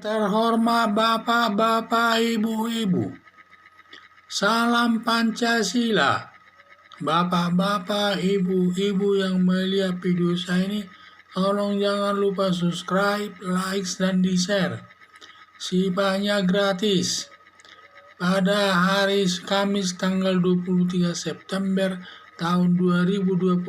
Terhormat Bapak-Bapak, Ibu-Ibu, salam Pancasila. Bapak-bapak, ibu-ibu yang melihat video saya ini, tolong jangan lupa subscribe, like, dan di-share. Sifatnya gratis. Pada hari Kamis tanggal 23 September tahun 2021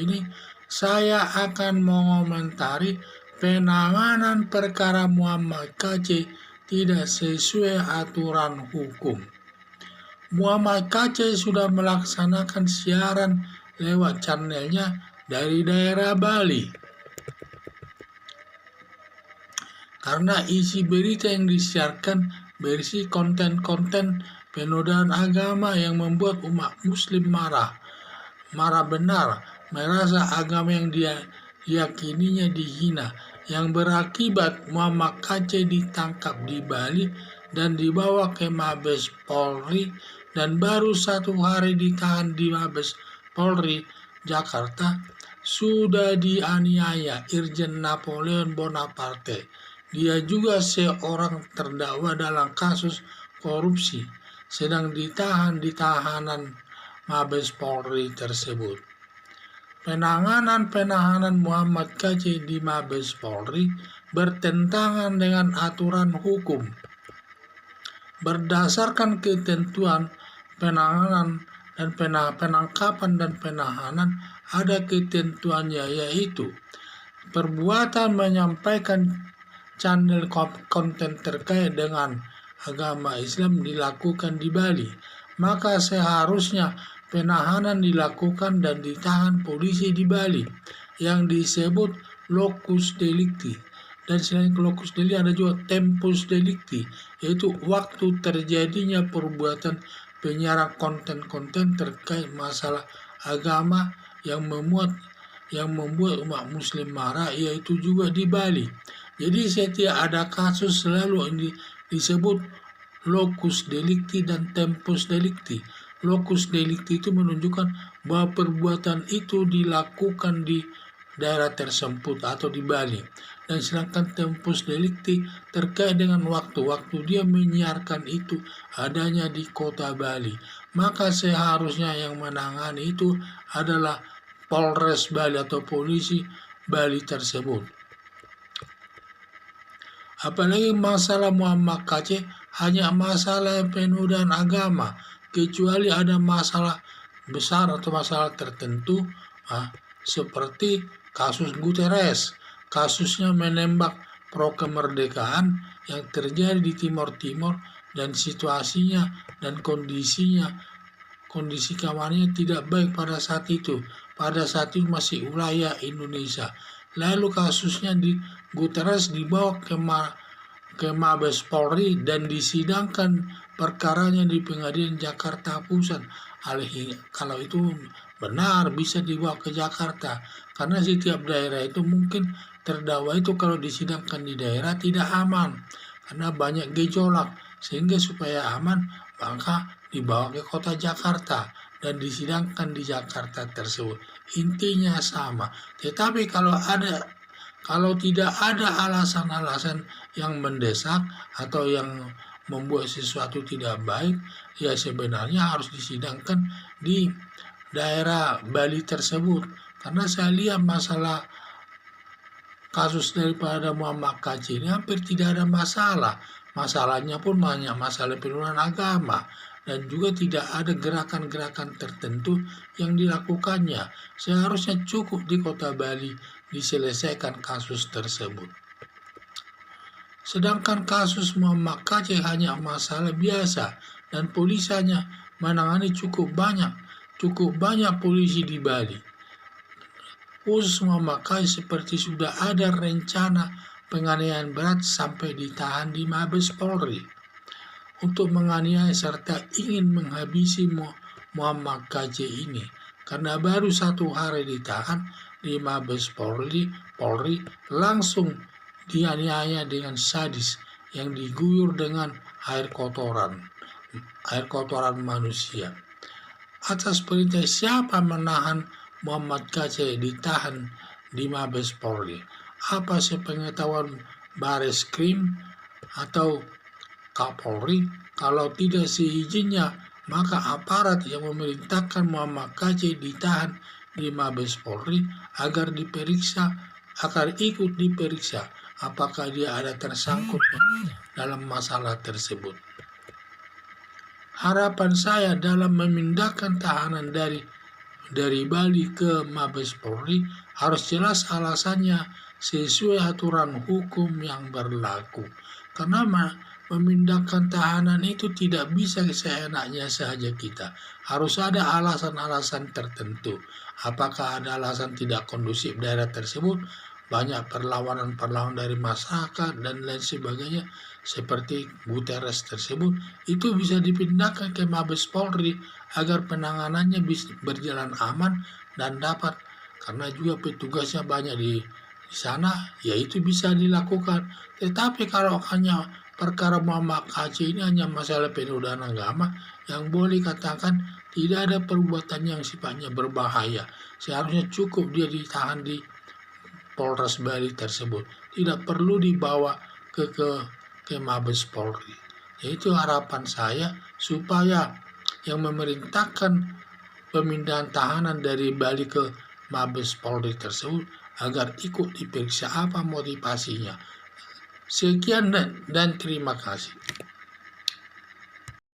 ini, saya akan mengomentari penanganan perkara Muhammad KC tidak sesuai aturan hukum. Muhammad KC sudah melaksanakan siaran lewat channelnya dari daerah Bali. Karena isi berita yang disiarkan berisi konten-konten penodaan agama yang membuat umat muslim marah benar, merasa agama yang dia yakininya dihina, yang berakibat Muhammad KC ditangkap di Bali dan dibawa ke Mabes Polri dan baru 1 hari ditahan di Mabes Polri Jakarta. Sudah dianiaya Irjen Napoleon Bonaparte. Dia juga seorang terdakwa dalam kasus korupsi, sedang ditahan di tahanan Mabes Polri tersebut. Penahanan Muhammad KC di Mabes Polri bertentangan dengan aturan hukum. Berdasarkan ketentuan penanganan dan penangkapan dan penahanan, ada ketentuannya, yaitu perbuatan menyampaikan channel konten terkait dengan agama Islam dilakukan di Bali, maka seharusnya penahanan dilakukan dan ditahan polisi di Bali yang disebut locus delicti. Dan selain locus delicti ada juga tempus delicti, yaitu waktu terjadinya perbuatan penyiaran konten-konten terkait masalah agama yang membuat umat muslim marah, yaitu juga di Bali. Jadi setiap ada kasus selalu ini disebut locus delicti dan tempus delicti. Locus delicti itu menunjukkan bahwa perbuatan itu dilakukan di daerah tersebut atau di Bali. Dan sedangkan tempus delicti terkait dengan waktu dia menyiarkan itu adanya di kota Bali. Maka seharusnya yang menangani itu adalah Polres Bali atau polisi Bali tersebut. Apalagi masalah Muhammad KC hanya masalah penodaan agama, kecuali ada masalah besar atau masalah tertentu seperti kasus Guterres, kasusnya menembak pro kemerdekaan yang terjadi di Timur dan situasinya dan kondisi kamarnya tidak baik pada saat itu masih wilayah Indonesia. Lalu kasusnya di Guterres dibawa ke Mabes Polri dan disidangkan perkaranya di Pengadilan Jakarta Pusat. Kalau itu benar bisa dibawa ke Jakarta, karena setiap daerah itu mungkin terdakwa itu kalau disidangkan di daerah tidak aman karena banyak gejolak, sehingga supaya aman maka dibawa ke kota Jakarta dan disidangkan di Jakarta tersebut. Intinya sama. Tetapi kalau tidak ada alasan-alasan yang mendesak atau yang membuat sesuatu tidak baik, ya sebenarnya harus disidangkan di daerah Bali tersebut. Karena saya lihat masalah kasus daripada Muhammad KC ini hampir tidak ada masalah. Masalahnya pun banyak masalah penodaan agama, dan juga tidak ada gerakan-gerakan tertentu yang dilakukannya. Seharusnya cukup di kota Bali diselesaikan kasus tersebut. Sedangkan kasus Muhammad KC hanya masalah biasa dan polisi hanya menangani cukup banyak polisi di Bali. Khusus Muhammad KC seperti sudah ada rencana penganiayaan berat sampai ditahan di Mabes Polri untuk menganiaya serta ingin menghabisi Muhammad KC ini, karena baru 1 hari ditahan di Mabes Polri langsung dianiaya dengan sadis yang diguyur dengan air kotoran manusia. Atas perintah siapa menahan Muhammad KC ditahan di Mabes Polri? Apa sepengetahuan Bareskrim atau Kapolri. Kalau tidak seizinnya, maka aparat yang memerintahkan Muhammad KC ditahan di Mabes Polri agar ikut diperiksa apakah dia ada tersangkut dalam masalah tersebut. Harapan saya dalam memindahkan tahanan dari Bali ke Mabes Polri harus jelas alasannya sesuai aturan hukum yang berlaku. Karena memindahkan tahanan itu tidak bisa seenaknya saja kita. Harus ada alasan-alasan tertentu. Apakah ada alasan tidak kondusif daerah tersebut, banyak perlawanan dari masyarakat dan lain sebagainya, seperti Guterres tersebut, itu bisa dipindahkan ke Mabes Polri agar penanganannya bisa berjalan aman dan dapat, karena juga petugasnya banyak di sana, ya itu bisa dilakukan. Tetapi kalau hanya perkara Muhammad KC ini hanya masalah penodaan agama, yang boleh katakan tidak ada perbuatan yang sifatnya berbahaya. Seharusnya cukup dia ditahan di Polres Bali tersebut, tidak perlu dibawa ke Mabes Polri. Itu harapan saya supaya yang memerintahkan pemindahan tahanan dari Bali ke Mabes Polri tersebut agar ikut diperiksa apa motivasinya. Sekian dan terima kasih.